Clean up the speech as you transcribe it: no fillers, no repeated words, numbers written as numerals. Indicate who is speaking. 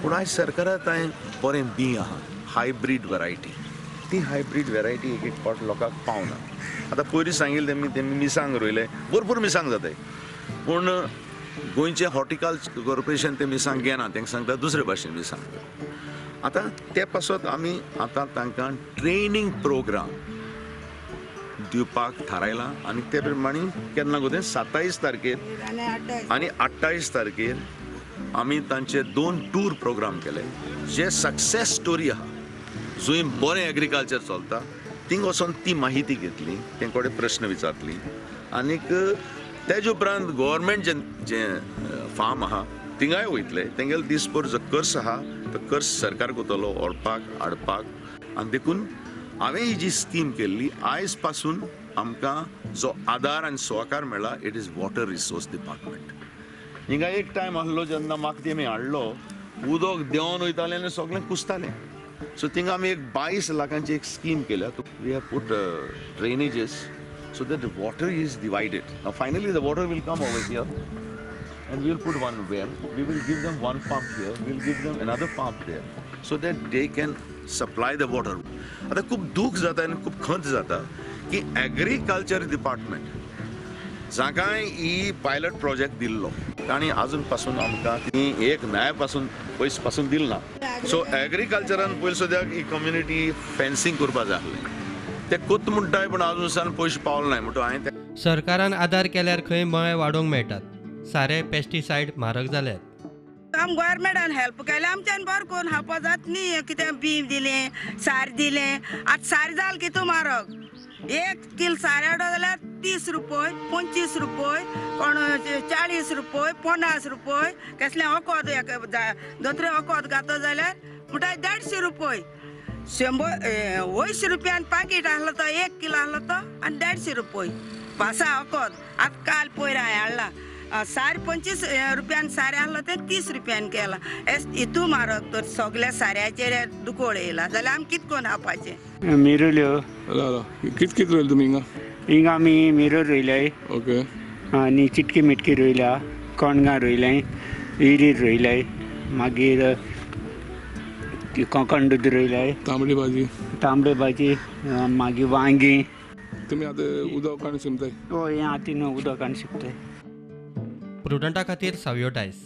Speaker 1: पूण आयज सरकारात हांवें बरें बी आहा हायब्रीड वरायटी. ती हायब्रीड वरायटी एक एक फावट लोकांक पावना. आतां पयलीं सांगिल्लें तेमी मिरसांग रोयले, भरपूर मिरसांग जाताय, पूण गोंयचें हॉर्टिकल्चर कॉर्पोरेशन ते मिरसांग घेना, तांकां सांगता दुसरे भाशेन मिरसांग. आतां ते पासत आमी आतां तांकां ट्रेनींग प्रोग्राम दिवपाक थारायलां आनी ते प्रमाणे केन्ना गो तें 27 तारखेर आनी 28 तारखेर आमी तांचे 2 टूर प्रोग्राम केले. जे सक्सेस स्टोरी आहा जंय बरें एग्रीकल्चर चलता थिंग वचोन ती माहिती घेतली, तेंकोडे प्रश्न विचारतली आनीक तेजे उपरांत गव्हर्मेंट जे फार्म आहा थिंगाय वयतले. तेंगेले दिसभर जो कर्स आहा तो कर्स सरकार कोतलो ओडपाक हाडपाक. आनी देखून हांवें ही जी स्कीम केल्ली आयज पासून आमकां जो आदार आनी सहकार मेळ्ळा it is water resource department. हिंगा एक टायम आहलो जेन्ना म्हाका तेमी हाडलो उदक देंवन वयतालें आनी सगळें कुसतालें. सो थिंगा आमी एक 22 लाखांची एक स्कीम केल्या. We have put drainages so that the water is divided. Now finally the water will come over here and we will put one well. We will give them one pump here, we will give them another pump there so that they can supply the water. आता खूप दुख जाता आणि खूप खंत जाता की agriculture department जाकाय ही pilot project दिल्लो आणि अजून पासून आमकां ती एक न्याय पासून पयस पासून दिल ना. सो एग्रीकल्चरान पयलीं सुद्दां ही कम्युनिटी फेन्सिंग करपा जाय आसलें. ते कोत म्हणटाय पण अजून पयशे पावले नाही म्हणून हांवें
Speaker 2: सरकारान आदार केल्यार खंय मळे वाडोवंक मेळटात. सारे पेस्टिसायड म्हारग जाल्यात.
Speaker 3: आम गव्हर्मेंटान हेल्प केलें आमच्यान बरें करून खावपा जात न्ही. कितें बी दिलें सार दिलें. आतां सार जाल कितू म्हारग. 1 किल सार हाडो जाल्यार 30 रुपये 25 रुपये कोण 40 रुपये 50 रुपये. कसलें ओकोद दोतरे ओकोद घातो जाल्यार म्हणटा 150 रुपये. 100 रुपयान पाकीट आहलो तो 1 किलो आहलो तो आनी 150 रुपये पासा ओकोद. आतां काल पयर हांवें हाडला सार 25 रुपयान सारे आहलो ते 30 रुपयान केला. हितू म्हारग तर सगल्या साऱ्याचेर दुकोळ येयला जाल्यार आमी कितें करून खावपाचें.
Speaker 4: मिरल्यो
Speaker 5: कित रोयले तुमी
Speaker 4: हिंगा आमी मिरो रोयल्याय.
Speaker 5: ओके.
Speaker 4: आनी चिटकी मिटकी रोयल्या, कणगां रोयल्याय, इरीर रोयल्याय, मागीर कोकण दूद रोयल्याय, तांबडी भाजी मागीर वांगी.
Speaker 5: तुमी आतां उदक काडून शिंपताय?
Speaker 4: हय, हें आतां उदक काडून शिंपताय.
Speaker 2: प्रुडंटा खातीर सावयो डायस.